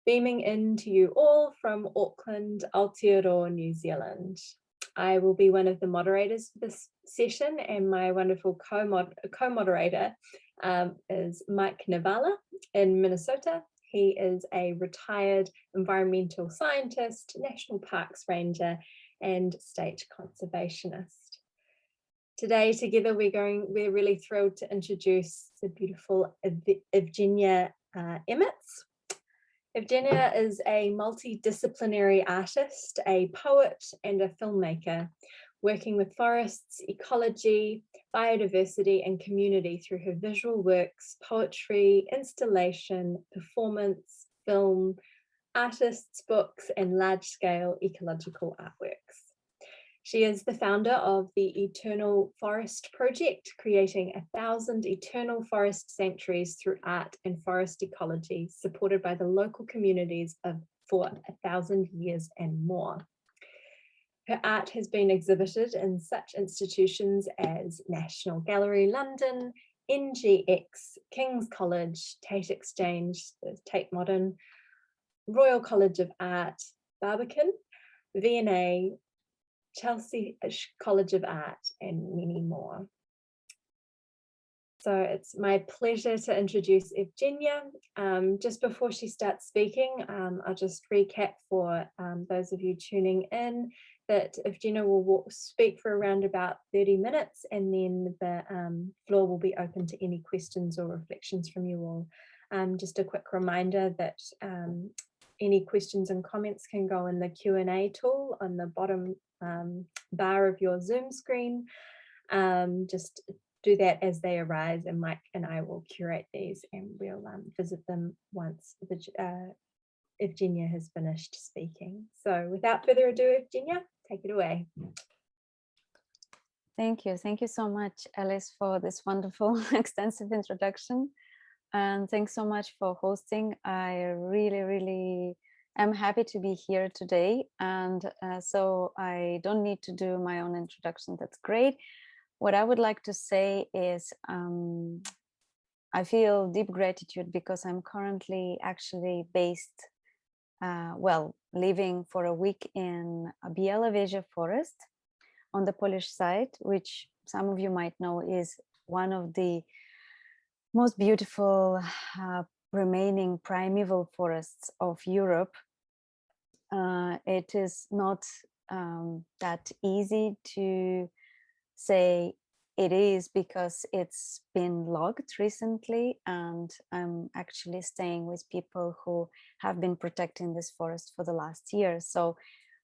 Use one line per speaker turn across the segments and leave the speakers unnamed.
beaming in to you all from Auckland, Aotearoa, New Zealand. I will be one of the moderators for this session, and my wonderful co-moderator is Mike Navala in Minnesota. He is a retired environmental scientist, national parks ranger, and state conservationist. Today, together, we're really thrilled to introduce the beautiful Evgenia Emets. Evgenia is a multidisciplinary artist, a poet, and a filmmaker, working with forests, ecology, biodiversity, and community through her visual works, poetry, installation, performance, film, artists' books, and large-scale ecological artworks. She is the founder of the Eternal Forest Project, creating 1,000 eternal forest sanctuaries through art and forest ecology, supported by the local communities for 1,000 years and more. Her art has been exhibited in such institutions as National Gallery London, NGX, King's College, Tate Exchange, the Tate Modern, Royal College of Art, Barbican, V&A, Chelsea College of Art, and many more. So it's my pleasure to introduce Evgenia. Just before she starts speaking, I'll just recap for those of you tuning in that Evgenia will speak for around about 30 minutes, and then the floor will be open to any questions or reflections from you all. Just a quick reminder that any questions and comments can go in the Q&A tool on the bottom bar of your Zoom screen. Just do that as they arise, and Mike and I will curate these, and we'll visit them once Evgenia has finished speaking. So without further ado, Evgenia, take it away.
Thank you. Thank you so much, Alice, for this wonderful extensive introduction. And thanks so much for hosting. I really am happy to be here today. And so I don't need to do my own introduction. That's great. What I would like to say is I feel deep gratitude because I'm currently actually based, living for a week in Białowieża Forest on the Polish side, which some of you might know is one of the most beautiful remaining primeval forests of Europe. It is not that easy to say it is because it's been logged recently, and I'm actually staying with people who have been protecting this forest for the last year. So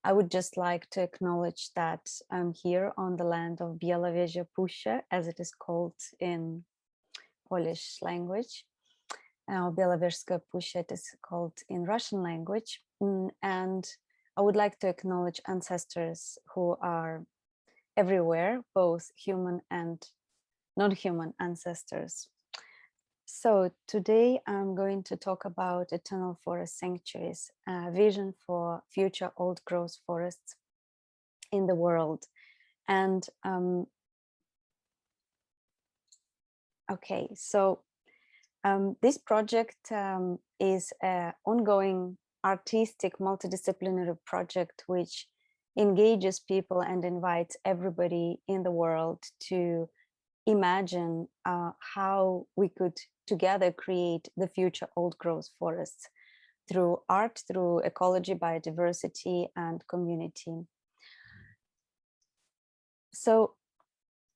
I would just like to acknowledge that I'm here on the land of Białowieża Puszcza, as it is called in Polish language. Białowieżska Puszcza, it is called in Russian language. And I would like to acknowledge ancestors who are everywhere, both human and non-human ancestors. So today I'm going to talk about Eternal Forest Sanctuaries, a vision for future old growth forests in the world. And okay, so this project is an ongoing artistic multidisciplinary project which engages people and invites everybody in the world to imagine how we could together create the future old growth forests through art, through ecology, biodiversity, and community. So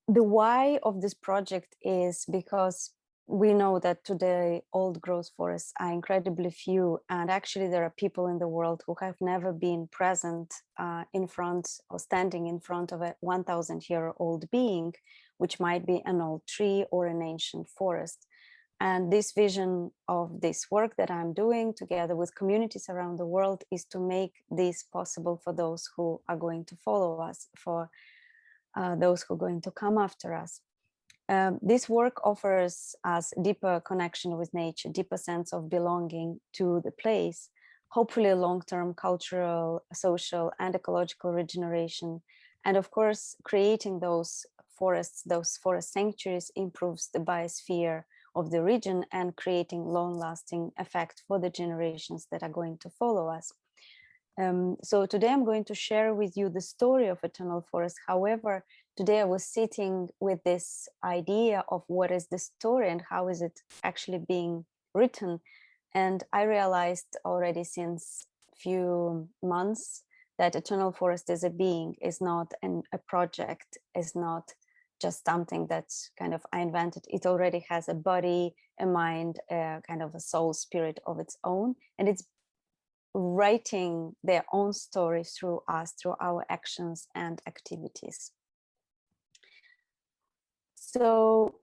the why of this project is because we know that today old growth forests are incredibly few, and actually there are people in the world who have never been present in front or standing in front of a 1,000-year-old being, which might be an old tree or an ancient forest. And this vision of this work that I'm doing together with communities around the world is to make this possible for those who are going to follow us, for those who are going to come after us. This work offers us deeper connection with nature, deeper sense of belonging to the place, hopefully long-term cultural, social, and ecological regeneration. And of course, creating those forests, those forest sanctuaries improves the biosphere of the region and creating long-lasting effect for the generations that are going to follow us. So today I'm going to share with you the story of eternal forest. However, today I was sitting with this idea of what is the story and how is it actually being written. And I realized already since few months that eternal forest as a being is not a project, is not just something that's kind of I invented. It already has a body, a mind, a kind of a soul, spirit of its own, and it's writing their own story through us, through our actions and activities. So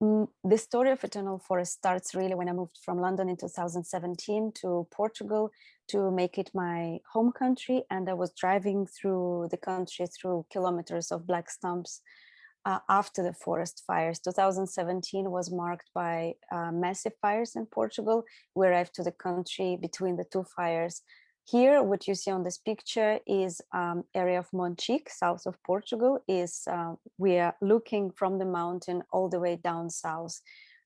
the story of eternal forest starts really when I moved from London in 2017 to Portugal to make it my home country, and I was driving through the country through kilometers of black stumps after the forest fires. 2017 was marked by massive fires in Portugal. We arrived to the country between the two fires. Here, what you see on this picture is area of Monchique, south of Portugal. We are looking from the mountain all the way down south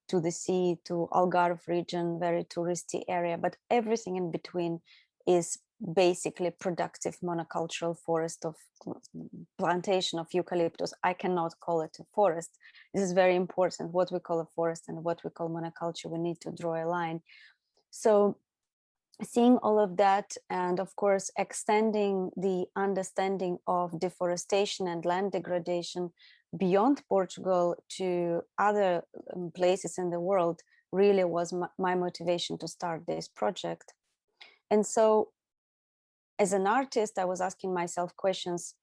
to the sea, to Algarve region, very touristy area, but everything in between is basically productive monocultural forest of plantation of eucalyptus. I cannot call it a forest. This is very important. What we call a forest and what we call monoculture, we need to draw a line. So seeing all of that, and of course extending the understanding of deforestation and land degradation beyond Portugal to other places in the world, really was my motivation to start this project. And so as an artist, I was asking myself questions,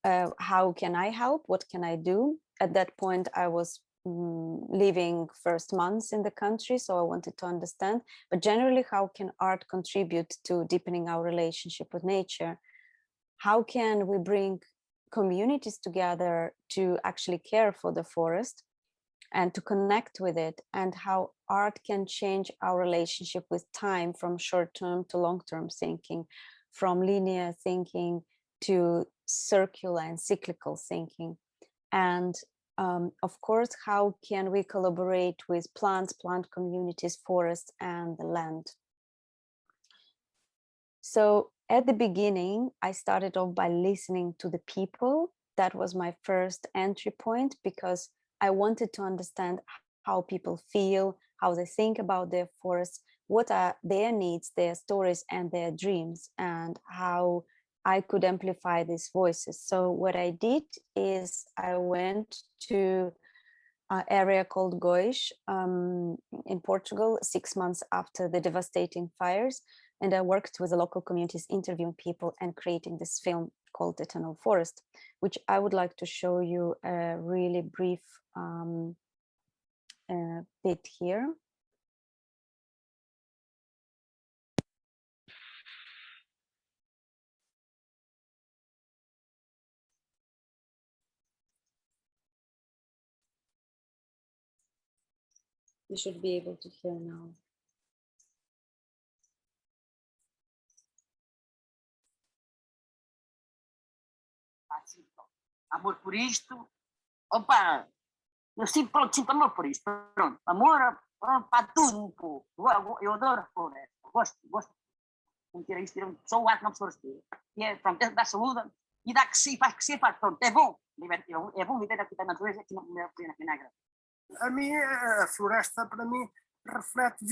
how can I help? What can I do? At that point, I was living first months in the country, so I wanted to understand, but generally, how can art contribute to deepening our relationship with nature? How can we bring communities together to actually care for the forest and to connect with it, and how art can change our relationship with time from short-term to long-term thinking, from linear thinking to circular and cyclical thinking. And of course, how can we collaborate with plants, plant communities, forests, and the land? So at the beginning, I started off by listening to the people. That was my first entry point, because I wanted to understand how people feel, how they think about their forests, what are their needs, their stories, and their dreams, and how I could amplify these voices. So what I did is I went to an area called Goiás in Portugal 6 months after the devastating fires, and I worked with the local communities, interviewing people and creating this film called Eternal Forest, which I would like to show you a really brief bit here. You should be able to hear now.
Amor por isto, opa, eu sinto amor por isto, pronto, amor para tudo um pouco. Eu adoro a floresta, gosto de ter isto, sou o ar que não florescer. E é, pronto, dá saúde e dá faz crescer, pronto, é bom. É bom viver aqui na natureza, aqui na Vinagre.
A mim, a floresta, para mim, reflete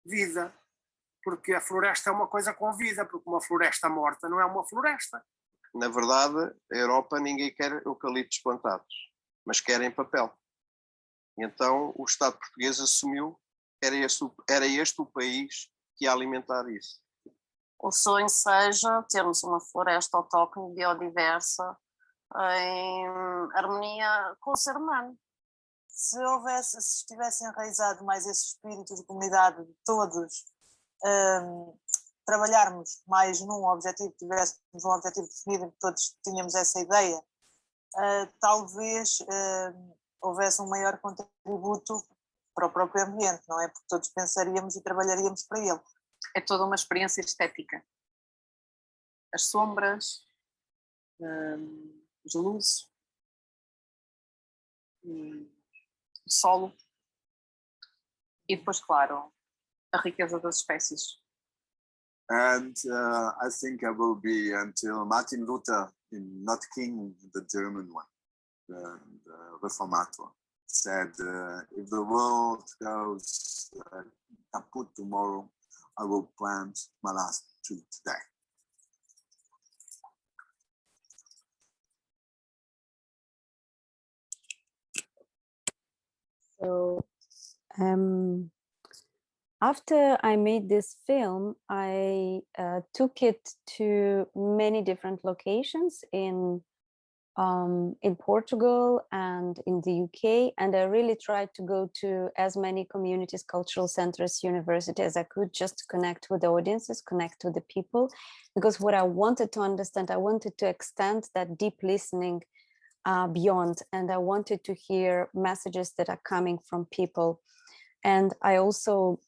vida, porque a floresta é uma coisa com vida, porque uma floresta morta não é uma floresta.
Na verdade, a Europa ninguém quer eucaliptos plantados, mas querem papel. E então o Estado português assumiu que era este o país que ia alimentar isso.
O sonho seja termos uma floresta autóctone, biodiversa, em harmonia com o ser humano.
Se estivesse enraizado mais esse espírito de comunidade de todos, trabalharmos mais num objetivo, tivéssemos um objetivo definido, todos tínhamos essa ideia, talvez houvesse um maior contributo para o próprio ambiente, não é? Porque todos pensaríamos e trabalharíamos para ele.
É toda uma experiência estética. As sombras, as luzes,
solo e depois, claro, a riqueza das espécies.
And I think I will be until Martin Luther, not King, the German one, the Reformator, said, if the world goes kaput tomorrow, I will plant my last tree today.
So after I made this film, I took it to many different locations in Portugal and in the UK, and I really tried to go to as many communities, cultural centers, universities as I could, just to connect with the audiences, connect with the people, because what I wanted to understand, I wanted to extend that deep listening beyond, and I wanted to hear messages that are coming from people. And I also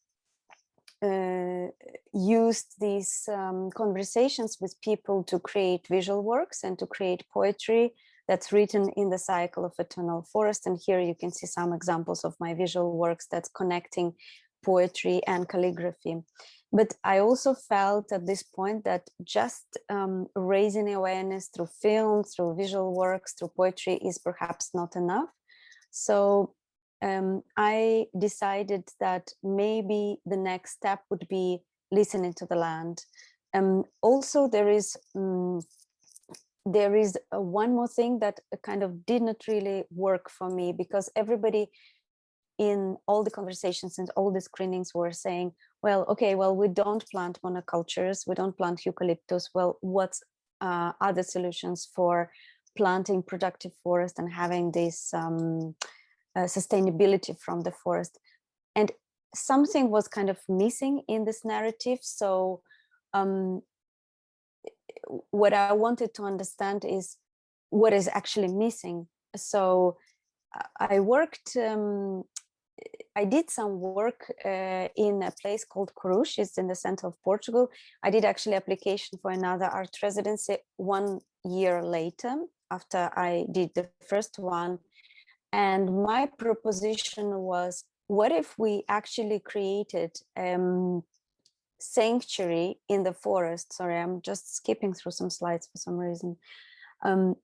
used these conversations with people to create visual works and to create poetry that's written in the cycle of eternal forest. And here you can see some examples of my visual works that's connecting poetry and calligraphy. But I also felt at this point that just raising awareness through film, through visual works, through poetry is perhaps not enough. So I decided that maybe the next step would be listening to the land. Also, there is one more thing that kind of did not really work for me, because everybody in all the conversations and all the screenings were saying, well, okay, well, we don't plant monocultures, we don't plant eucalyptus. Well, what's other solutions for planting productive forest and having this sustainability from the forest? And something was kind of missing in this narrative. So what I wanted to understand is what is actually missing. So I worked, I did some work in a place called Coruche. It's in the center of Portugal. I did actually application for another art residency 1 year later after I did the first one. And my proposition was, what if we actually created sanctuary in the forest? Sorry, I'm just skipping through some slides for some reason. And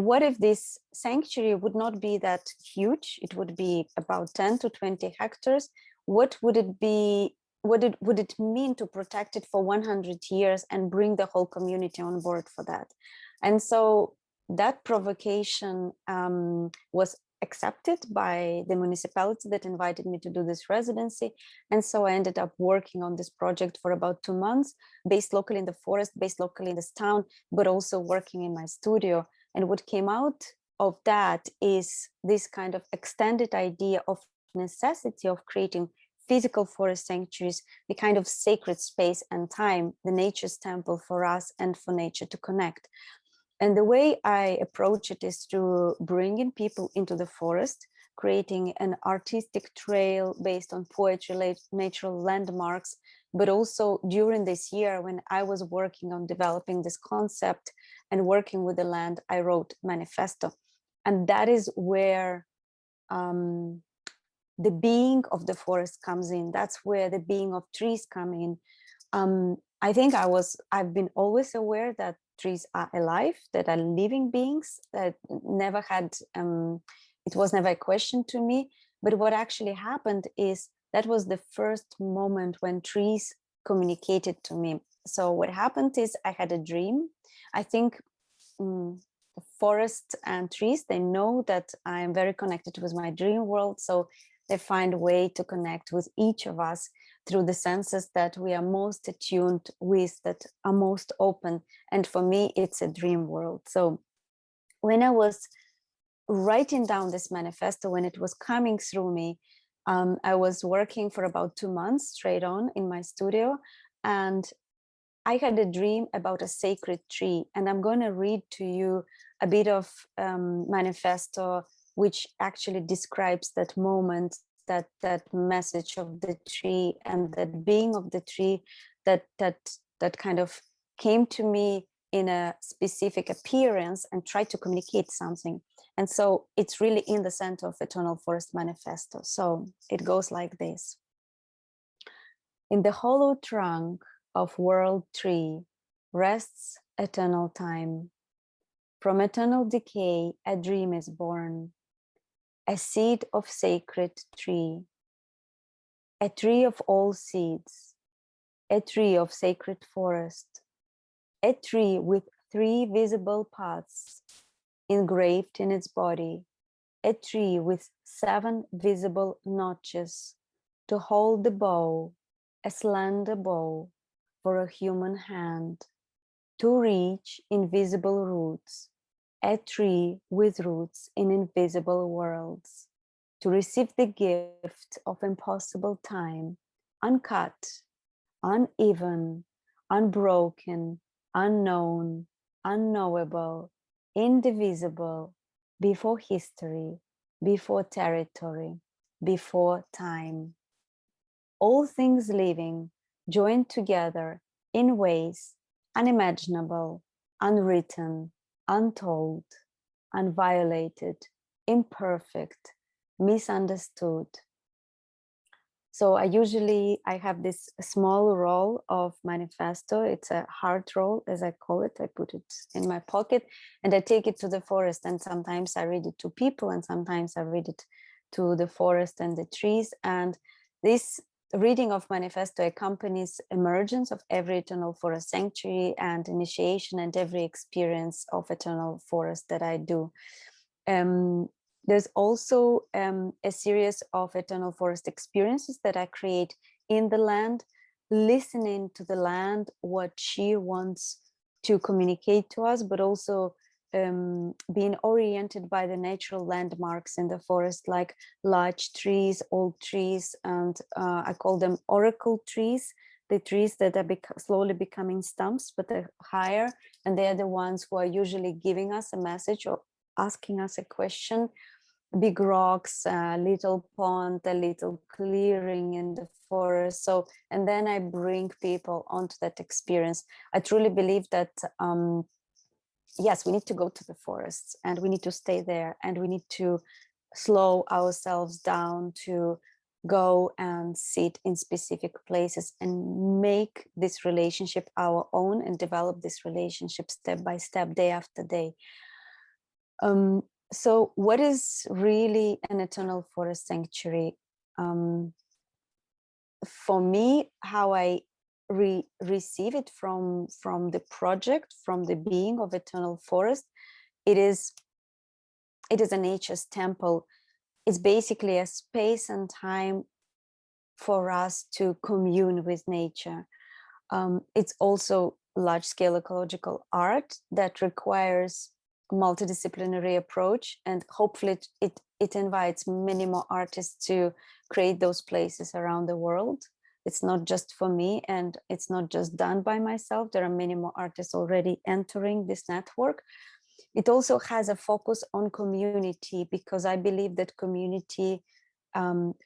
what if this sanctuary would not be that huge? It would be about 10 to 20 hectares. What would it be? What would it mean to protect it for 100 years and bring the whole community on board for that? And so that provocation was accepted by the municipality that invited me to do this residency. And so I ended up working on this project for about 2 months, based locally in the forest, based locally in this town, but also working in my studio. And what came out of that is this kind of extended idea of necessity of creating physical forest sanctuaries, the kind of sacred space and time, the nature's temple for us and for nature to connect. And the way I approach it is to bring in people into the forest, creating an artistic trail based on poetry, natural landmarks. But also during this year, when I was working on developing this concept and working with the land, I wrote manifesto. And that is where the being of the forest comes in. That's where the being of trees come in. I think I've been always aware that trees are alive, that are living beings, that never had, it was never a question to me. But what actually happened is that was the first moment when trees communicated to me. So what happened is I had a dream. I think the forest and trees, they know that I am very connected with my dream world. So they find a way to connect with each of us through the senses that we are most attuned with, that are most open. And for me, it's a dream world. So when I was writing down this manifesto, when it was coming through me, I was working for about 2 months straight on in my studio. And I had a dream about a sacred tree. And I'm going to read to you a bit of manifesto, which actually describes that moment, that message of the tree and that being of the tree that kind of came to me in a specific appearance and try to communicate something. And so it's really in the center of Eternal Forest Manifesto. So it goes like this. In the hollow trunk of world tree rests eternal time. From eternal decay, a dream is born, a seed of sacred tree, a tree of all seeds, a tree of sacred forest, a tree with 3 visible paths engraved in its body, a tree with 7 visible notches to hold the bow, a slender bow for a human hand, to reach invisible roots, a tree with roots in invisible worlds, to receive the gift of impossible time, uncut, uneven, unbroken, unknown, unknowable, indivisible, before history, before territory, before time. All things living joined together in ways unimaginable, unwritten, untold, unviolated, imperfect, misunderstood. So I have this small roll of manifesto. It's a heart roll, as I call it. I put it in my pocket and I take it to the forest, and sometimes I read it to people and sometimes I read it to the forest and the trees. And this reading of manifesto accompanies emergence of every eternal forest sanctuary and initiation and every experience of eternal forest that I do. There's also a series of eternal forest experiences that I create in the land, listening to the land, what she wants to communicate to us, but also being oriented by the natural landmarks in the forest, like large trees, old trees, and I call them oracle trees, the trees that are slowly becoming stumps, but they're higher, and they're the ones who are usually giving us a message or asking us a question. Big rocks, a little pond, a little clearing in the forest. So, and then I bring people onto that experience. I truly believe that yes, we need to go to the forests and we need to stay there, and we need to slow ourselves down to go and sit in specific places and make this relationship our own and develop this relationship step by step, day after day. So what is really an eternal forest sanctuary? For me, how I receive it from the project, from the being of eternal forest, it is a nature's temple. It's basically a space and time for us to commune with nature. It's also large-scale ecological art that requires multidisciplinary approach, and hopefully it invites many more artists to create those places around the world. It's not just for me, and it's not just done by myself. There are many more artists already entering this network. It also has a focus on community, because I believe that community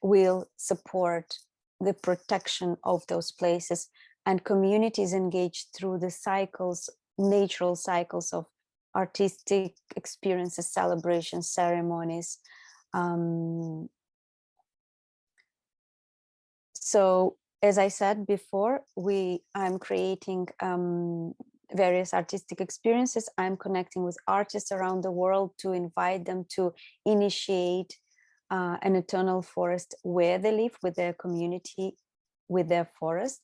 will support the protection of those places, and communities engaged through the cycles, natural cycles of artistic experiences, celebrations, ceremonies. So as I said before, I'm creating various artistic experiences. I'm connecting with artists around the world to invite them to initiate an eternal forest where they live, with their community, with their forest.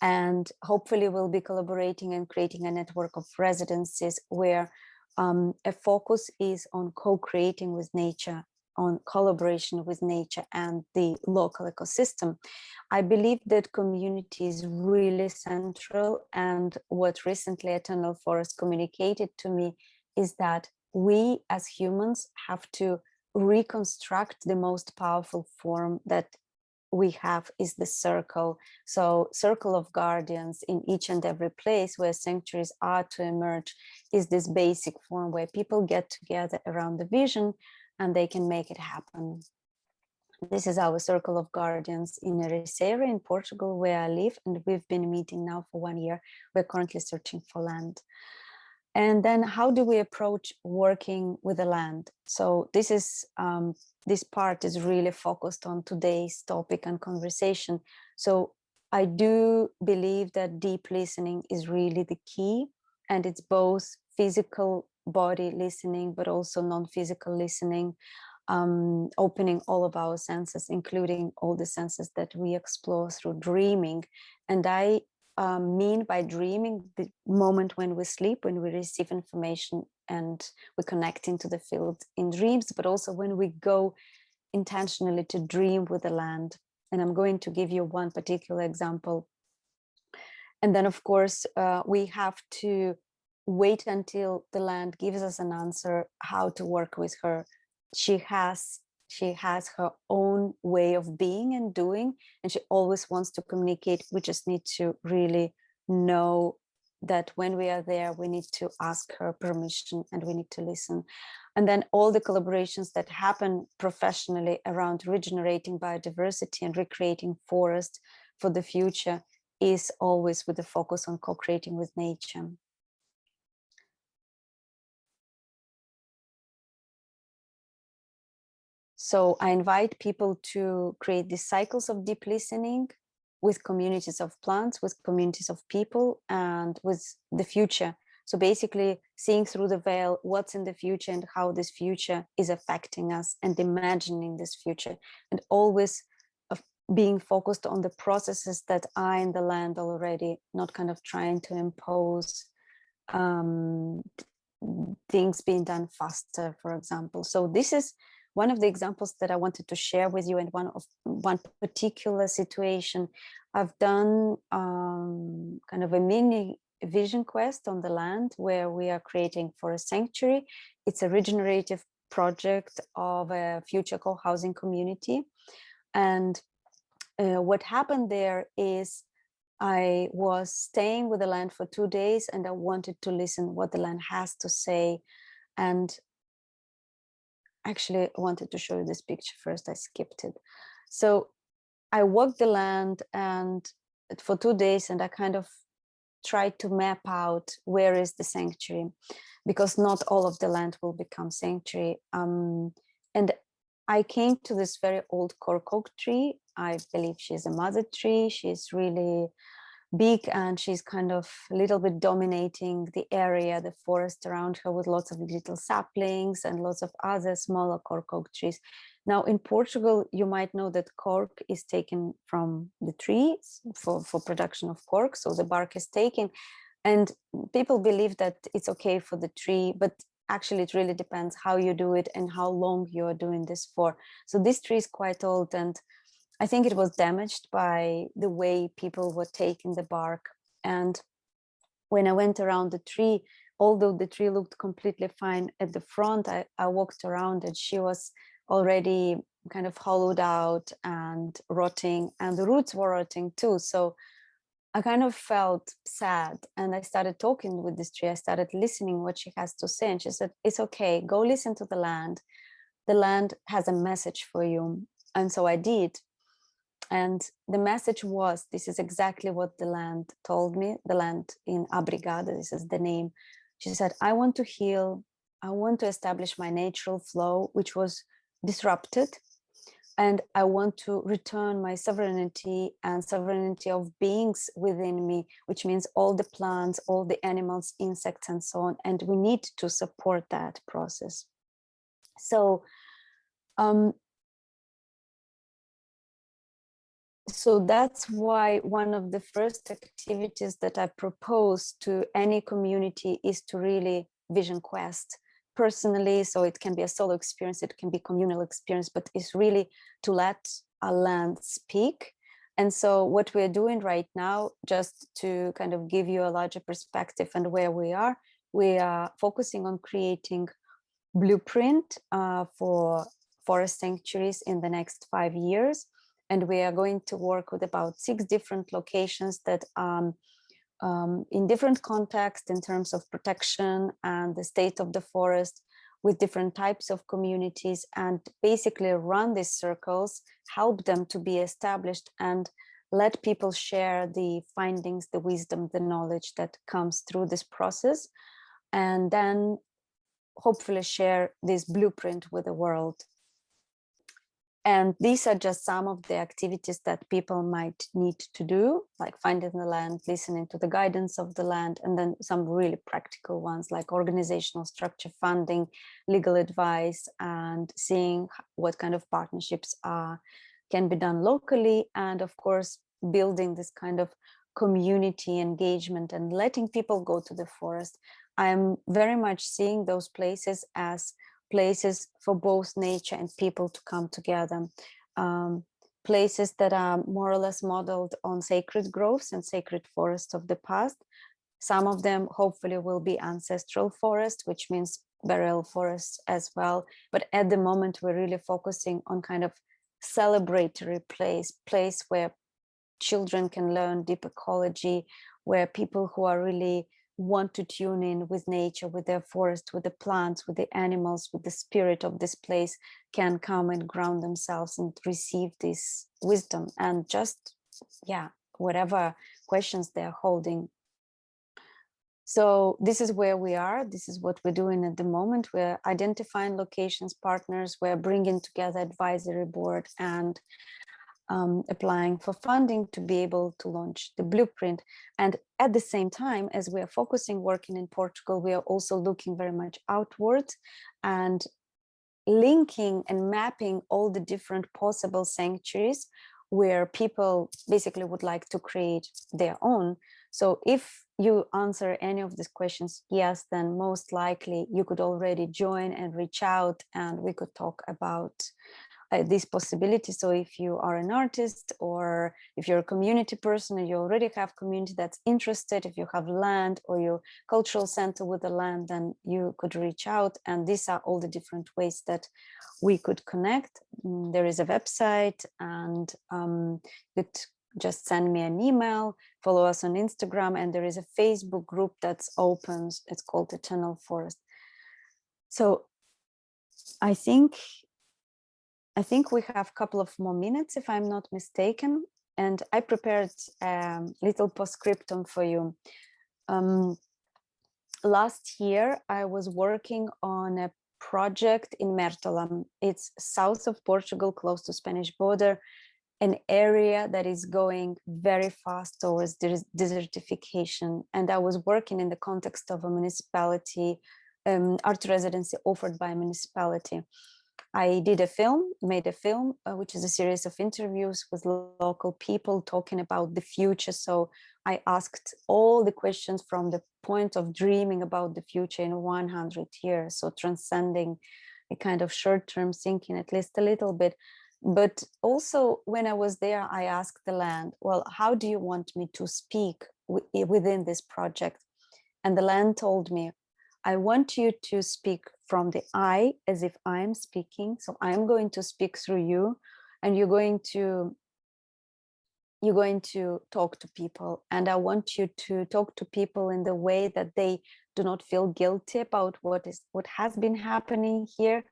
And hopefully we'll be collaborating and creating a network of residencies where a focus is on co-creating with nature, on collaboration with nature and the local ecosystem. I believe that community is really central, and what recently Eternal Forest communicated to me is that we as humans have to reconstruct the most powerful form that we have is the circle. So circle of guardians in each and every place where sanctuaries are to emerge is this basic form where people get together around the vision and they can make it happen. This is our circle of guardians in Residency in Portugal, where I live, and we've been meeting now for 1 year. We're currently searching for land. And then how do we approach working with the land? So this is this part is really focused on today's topic and conversation. So I do believe that deep listening is really the key, and it's both physical body listening, but also non-physical listening, opening all of our senses, including all the senses that we explore through dreaming. And I mean by dreaming the moment when we sleep, when we receive information and we connect into the field in dreams, but also when we go intentionally to dream with the land. And I'm going to give you one particular example. And then, of course, we have to wait until the land gives us an answer how to work with her. She has her own way of being and doing, and she always wants to communicate. We just need to really know that when we are there, we need to ask her permission and we need to listen. And then all the collaborations that happen professionally around regenerating biodiversity and recreating forest for the future is always with the focus on co-creating with nature. So I invite people to create these cycles of deep listening with communities of plants, with communities of people, and with the future. So basically seeing through the veil what's in the future and how this future is affecting us, and imagining this future, and always being focused on the processes that are in the land already, not kind of trying to impose things being done faster, for example. So this is one of the examples that I wanted to share with you, and one particular situation. I've done kind of a mini vision quest on the land where we are creating Forest Sanctuary. It's a regenerative project of a future co-housing community. And what happened there is I was staying with the land for 2 days, and I wanted to listen what the land has to say. And actually, I wanted to show you this picture first. I skipped it. So I walked the land and for 2 days, and I kind of tried to map out where is the sanctuary, because not all of the land will become sanctuary. And I came to this very old cork oak tree. I believe she's a mother tree. She's really big, and she's kind of a little bit dominating the area, the forest around her, with lots of little saplings and lots of other smaller cork oak trees. Now in Portugal, you might know that cork is taken from the trees for production of cork. So the bark is taken, and people believe that it's okay for the tree, but actually it really depends how you do it and how long you are doing this for. So this tree is quite old, and I think it was damaged by the way people were taking the bark. And when I went around the tree, although the tree looked completely fine at the front, I walked around and she was already kind of hollowed out and rotting, and the roots were rotting too. So I kind of felt sad, and I started talking with this tree. I started listening what she has to say, and she said, it's okay, go listen to the land. The land has a message for you. And so I did. And the message was, this is exactly what the land told me, the land in Abrigada, this is the name. She said, I want to heal, I want to establish my natural flow, which was disrupted. And I want to return my sovereignty and sovereignty of beings within me, which means all the plants, all the animals, insects, and so on. And we need to support that process. So, so that's why one of the first activities that I propose to any community is to really vision quest personally. So it can be a solo experience, it can be communal experience, but it's really to let a land speak. And so what we're doing right now, just to kind of give you a larger perspective and where we are focusing on creating blueprint for forest sanctuaries in the next 5 years. And we are going to work with about 6 different locations that in different contexts in terms of protection and the state of the forest, with different types of communities, and basically run these circles, help them to be established, and let people share the findings, the wisdom, the knowledge that comes through this process. and then hopefully share this blueprint with the world. And these are just some of the activities that people might need to do, like finding the land, listening to the guidance of the land, and then some really practical ones like organizational structure, funding, legal advice, and seeing what kind of partnerships can be done locally. And of course, building this kind of community engagement and letting people go to the forest. I'm very much seeing those places as places for both nature and people to come together. Places that are more or less modeled on sacred groves and sacred forests of the past. Some of them hopefully will be ancestral forest, which means burial forests as well. But at the moment, we're really focusing on kind of celebratory place where children can learn deep ecology, where people who are really want to tune in with nature, with their forest, with the plants, with the animals, with the spirit of this place, can come and ground themselves and receive this wisdom and just, yeah, whatever questions they're holding. So this is where we are. This is what we're doing at the moment. We're identifying locations, partners. We're bringing together advisory board and applying for funding to be able to launch the blueprint. And at the same time, as we are focusing, working in Portugal, we are also looking very much outwards and linking and mapping all the different possible sanctuaries where people basically would like to create their own. So if you answer any of these questions, yes, then most likely you could already join and reach out, and we could talk about this possibility. So if you are an artist, or if you're a community person and you already have community that's interested, if you have land or your cultural center with the land, then you could reach out. And these are all the different ways that we could connect. There is a website, and you could just send me an email, follow us on Instagram, and there is a Facebook group that's open. It's called Eternal Forest. So I think we have a couple of more minutes, if I'm not mistaken, and I prepared a little postscriptum for you. Last year, I was working on a project in Mertola. It's south of Portugal, close to Spanish border, an area that is going very fast towards desertification. And I was working in the context of a municipality, art residency offered by a municipality. I made a film, which is a series of interviews with local people talking about the future. So I asked all the questions from the point of dreaming about the future in 100 years. So transcending a kind of short-term thinking, at least a little bit. But also when I was there, I asked the land, well, how do you want me to speak within this project? And the land told me, I want you to speak from the I, as if I'm speaking. So I'm going to speak through you, and you're going to talk to people. And I want you to talk to people in the way that they do not feel guilty about what has been happening here,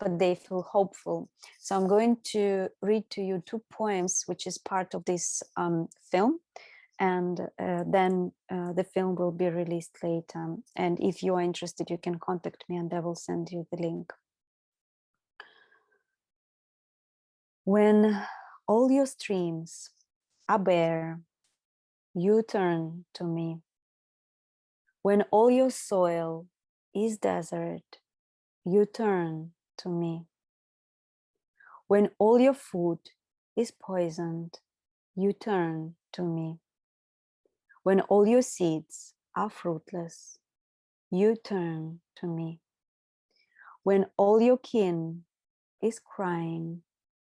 but they feel hopeful. So I'm going to read to you 2 poems, which is part of this film. And then the film will be released later. And if you are interested, you can contact me and I will send you the link. When all your streams are bare, you turn to me. When all your soil is desert, you turn to me. When all your food is poisoned, you turn to me. When all your seeds are fruitless, you turn to me. When all your kin is crying,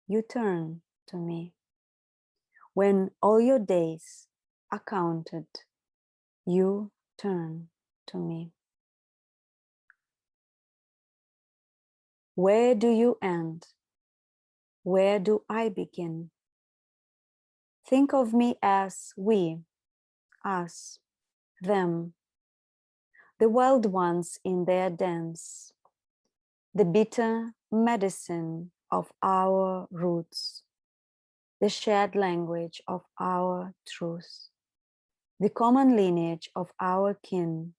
you turn to me. When all your days are counted, you turn to me. Where do you end? Where do I begin? Think of me as we, us, them, the wild ones in their dance, the bitter medicine of our roots, the shared language of our truth, the common lineage of our kin,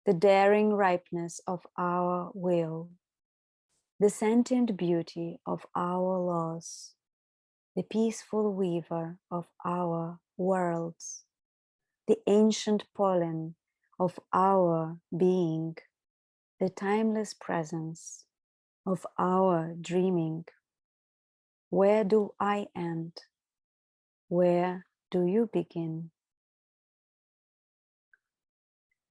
the daring ripeness of our will, the sentient beauty of our laws, the peaceful weaver of our worlds, the ancient pollen of our being, the timeless presence of our dreaming. Where do I end? Where do you begin?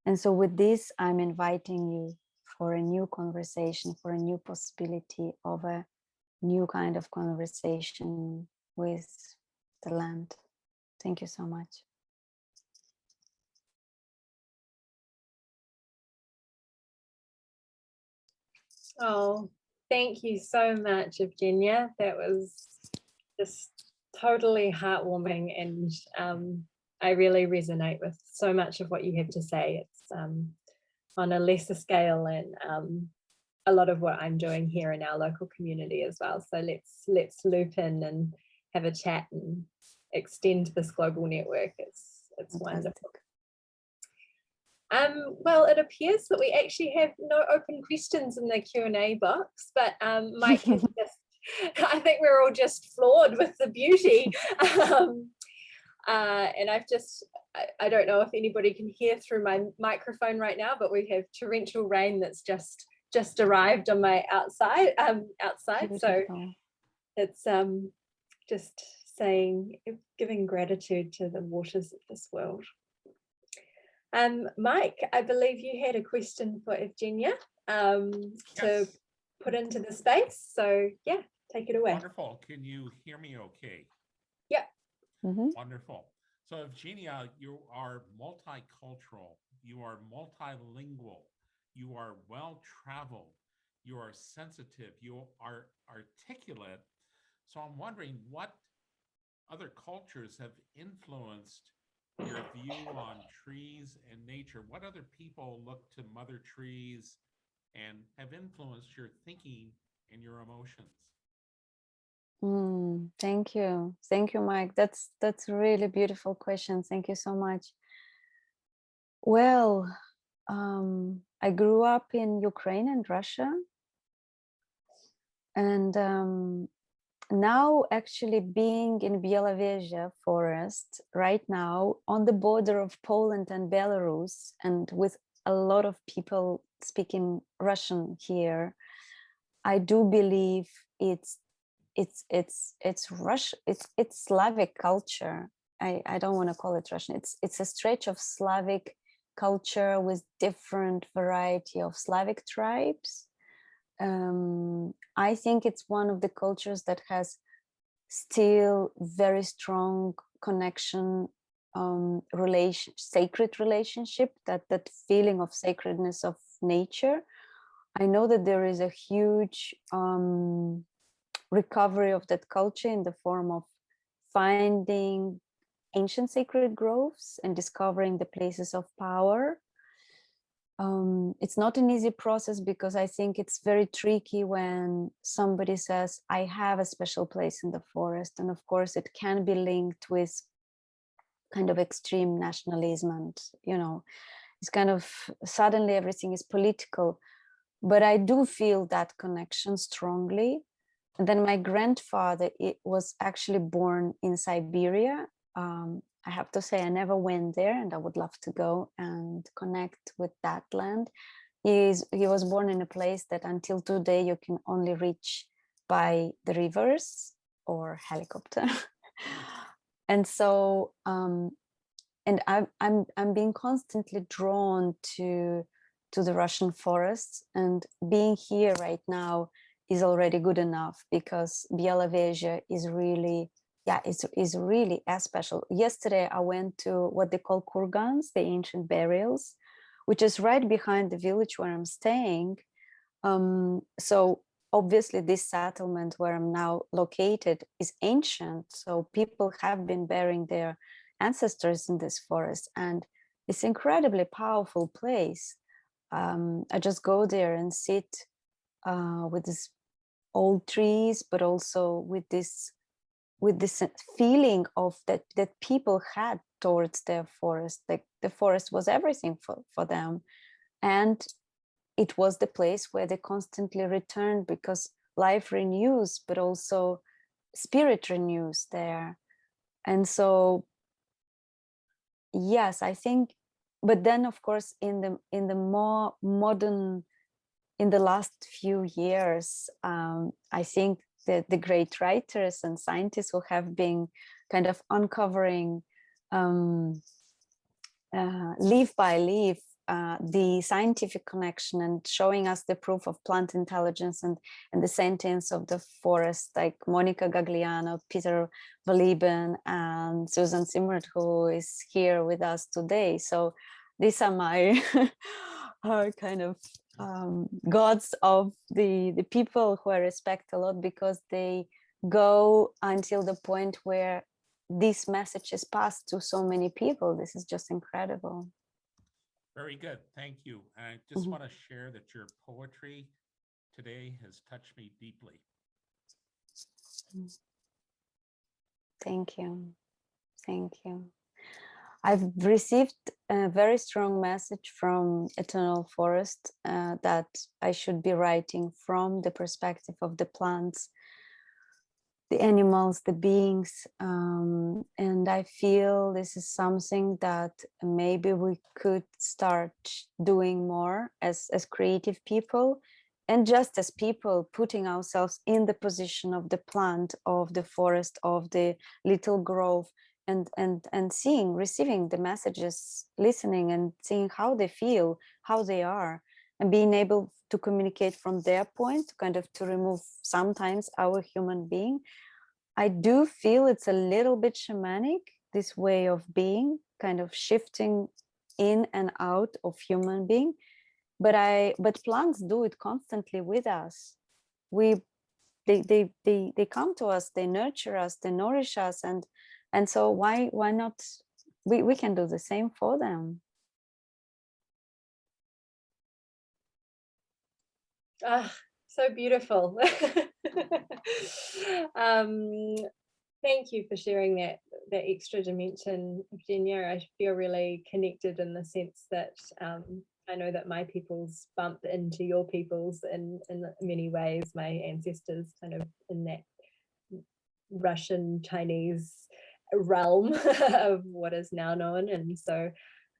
And so with this, I'm inviting you for a new conversation, for a new possibility of a new kind of conversation with the land. Thank you so much.
Oh, thank you so much, Evgenia. That was just totally heartwarming, and I really resonate with so much of what you have to say. It's on a lesser scale, and a lot of what I'm doing here in our local community as well. So let's loop in and have a chat and extend this global network. It's wonderful. Well, it appears that we actually have no open questions in the Q&A box, but Mike has just, I think we're all just floored with the beauty. And I don't know if anybody can hear through my microphone right now, but we have torrential rain that's just arrived on my outside. So it's just giving gratitude to the waters of this world. Mike, I believe you had a question for Evgenia to put into the space. So yeah, take it away.
Wonderful. Can you hear me okay?
Yeah.
Mm-hmm.
Wonderful. So Evgenia, you are multicultural, you are multilingual, you are well-traveled, you are sensitive, you are articulate. So I'm wondering what other cultures have influenced your view on trees and nature. What other people look to Mother Trees and have influenced your thinking and your emotions?
Thank you, Mike. That's a really beautiful question. Thank you so much. Well, I grew up in Ukraine and Russia, and now actually being in Białowieża forest right now on the border of Poland and Belarus, and with a lot of people speaking Russian here, I do believe it's Russian, it's Slavic culture. I don't want to call it Russian. It's a stretch of Slavic culture with different variety of Slavic tribes. I think it's one of the cultures that has still very strong connection, sacred relationship, that feeling of sacredness of nature. I know that there is a huge recovery of that culture in the form of finding ancient sacred groves and discovering the places of power. It's not an easy process, because I think it's very tricky when somebody says, I have a special place in the forest. And of course, it can be linked with kind of extreme nationalism, and, you know, it's kind of suddenly everything is political. But I do feel that connection strongly. And then my grandfather was actually born in Siberia. I have to say, I never went there, and I would love to go and connect with that land. He was born in a place that until today you can only reach by the rivers or helicopter. And so, and I'm being constantly drawn to the Russian forests, and being here right now is already good enough, because Białowieża is really, it's really as special. Yesterday I went to what they call kurgans, the ancient burials, which is right behind the village where I'm staying. So obviously this settlement where I'm now located is ancient, so people have been burying their ancestors in this forest, and it's an incredibly powerful place. I just go there and sit with these old trees, but also with this feeling of that people had towards their forest. Like the forest was everything for them. And it was the place where they constantly returned, because life renews, but also spirit renews there. And so, yes, I think, but then of course in the more modern, in the last few years, I think that the great writers and scientists who have been kind of uncovering leaf by leaf the scientific connection and showing us the proof of plant intelligence and the sentience of the forest, like Monica Gagliano, Peter Verlieben, and Susan Zimmert, who is here with us today. So these are my kind of gods of the people who I respect a lot, because they go until the point where this message is passed to so many people. This is just incredible.
Very good. Thank you. And I just want to share that your poetry today has touched me deeply.
Thank you. Thank you. I've received a very strong message from Eternal Forest that I should be writing from the perspective of the plants, the animals, the beings, and I feel this is something that maybe we could start doing more as creative people, and just as people, putting ourselves in the position of the plant, of the forest, of the little grove, and seeing, receiving the messages, listening and seeing how they feel, how they are, and being able to communicate from their point, kind of to remove sometimes our human being. I do feel it's a little bit shamanic, this way of being, kind of shifting in and out of human being, but plants do it constantly with us. They come to us, they nurture us, they nourish us, and so why not we can do the same for them.
So beautiful. Thank you for sharing that extra dimension, Evgenia. I feel really connected in the sense that I know that my peoples bump into your peoples in many ways, my ancestors kind of in that Russian Chinese realm of what is now known, and so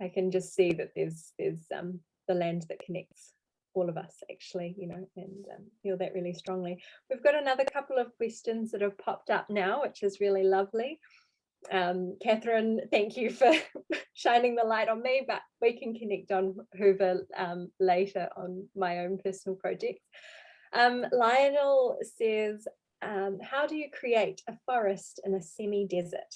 I can just see that there's the land that connects all of us, actually, you know, and feel that really strongly. We've got another couple of questions that have popped up now, which is really lovely. Catherine, thank you for shining the light on me, but we can connect on Hoover later on my own personal projects. Lionel says, how do you create a forest in a semi-desert?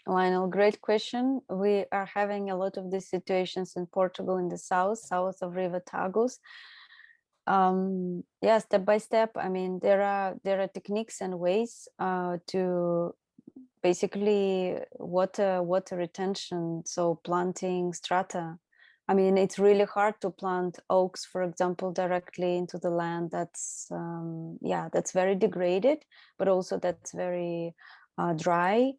Lionel, great question. We are having a lot of these situations in Portugal, in the south of River Tagus. Yeah, step by step. I mean, there are techniques and ways to basically water retention. So planting strata. I mean, it's really hard to plant oaks, for example, directly into the land. That's that's very degraded, but also that's very dry.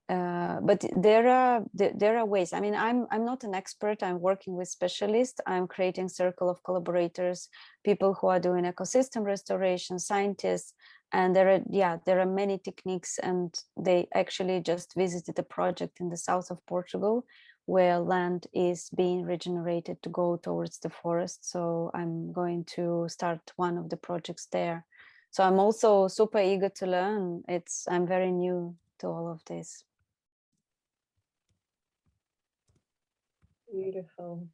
But there are ways. I mean, I'm not an expert. I'm working with specialists. I'm creating circle of collaborators, people who are doing ecosystem restoration, scientists, and there are many techniques. And they actually just visited a project in the south of Portugal where land is being regenerated to go towards the forest. So I'm going to start one of the projects there. So I'm also super eager to learn. I'm very new to all of this.
Beautiful.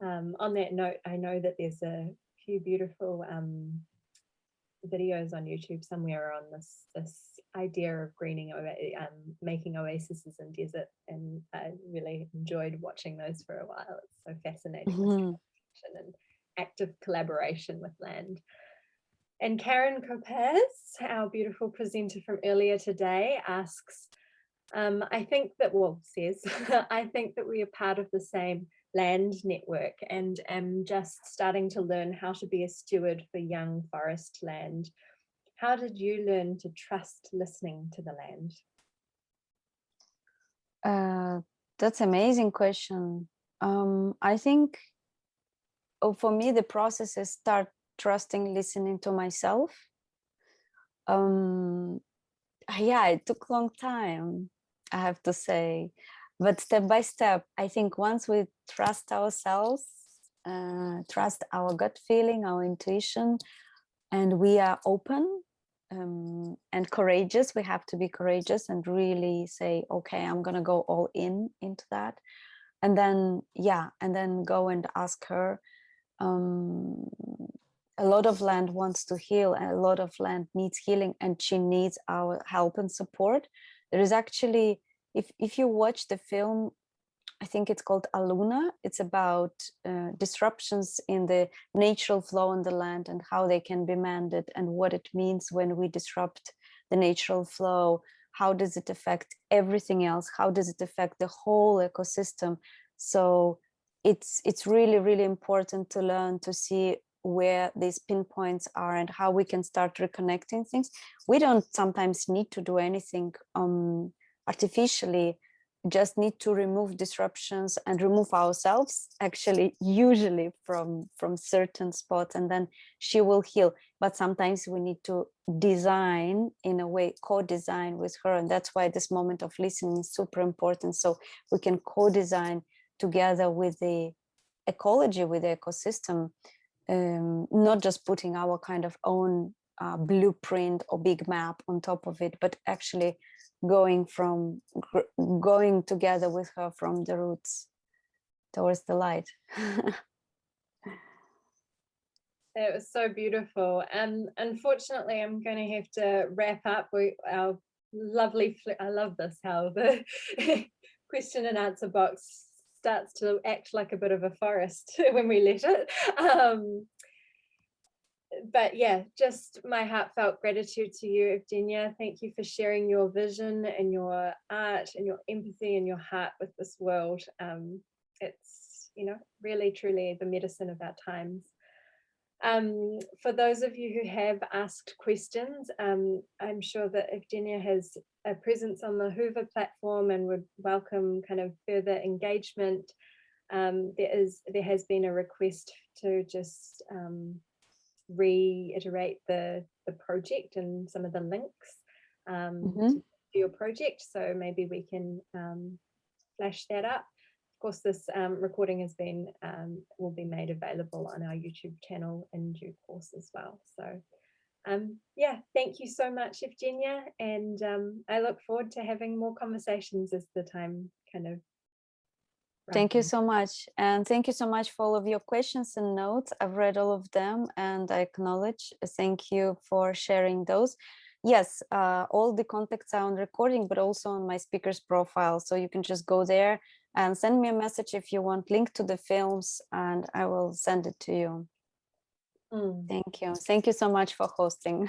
On that note, I know that there's a few beautiful videos on YouTube somewhere on this idea of greening, making oases in desert, and I really enjoyed watching those for a while. It's so fascinating, and active collaboration with land. And Karen Copez, our beautiful presenter from earlier today, asks, I think that we are part of the same land network, and am just starting to learn how to be a steward for young forest land. How did you learn to trust listening to the land?
That's an amazing question. I think for me, the process is start trusting, listening to myself. Yeah, it took a long time, I have to say, but step by step, I think once we trust ourselves, trust our gut feeling, our intuition, and we are open and courageous, we have to be courageous and really say, okay, I'm gonna go all into that. And then, yeah, and then go and ask her. A lot of land wants to heal, and a lot of land needs healing, and she needs our help and support. There is actually, if you watch the film, I think it's called Aluna, it's about disruptions in the natural flow on the land and how they can be mended, and what it means when we disrupt the natural flow. How does it affect everything else? How does it affect the whole ecosystem? So it's really, really important to learn to see where these pinpoints are and how we can start reconnecting things. We don't sometimes need to do anything artificially, just need to remove disruptions and remove ourselves actually usually from certain spots, and then she will heal. But sometimes we need to design in a way, co-design with her, and that's why this moment of listening is super important, so we can co-design together with the ecology, with the ecosystem, not just putting our kind of own blueprint or big map on top of it, but actually going together with her from the roots towards the light.
It was so beautiful. And unfortunately, I'm going to have to wrap up. Our lovely, I love this, how the question and answer box starts to act like a bit of a forest when we let it. But yeah, just my heartfelt gratitude to you, Evgenia. Thank you for sharing your vision and your art and your empathy and your heart with this world. It's, you know, really, truly the medicine of our times. For those of you who have asked questions, I'm sure that Evgenia has a presence on the Hoover platform and would welcome kind of further engagement. There has been a request to just reiterate the project and some of the links to your project, so maybe we can flash that up. Of course, this recording has been will be made available on our YouTube channel in due course as well. So yeah, thank you so much, Evgenia, and I look forward to having more conversations as the time kind of.
Thank you so much, and thank you so much for all of your questions and notes. I've read all of them and I acknowledge. Thank you for sharing those. Yes, all the contacts are on recording, but also on my speaker's profile, so you can just go there and send me a message if you want link to the films, and I will send it to you. Thank you so much for hosting.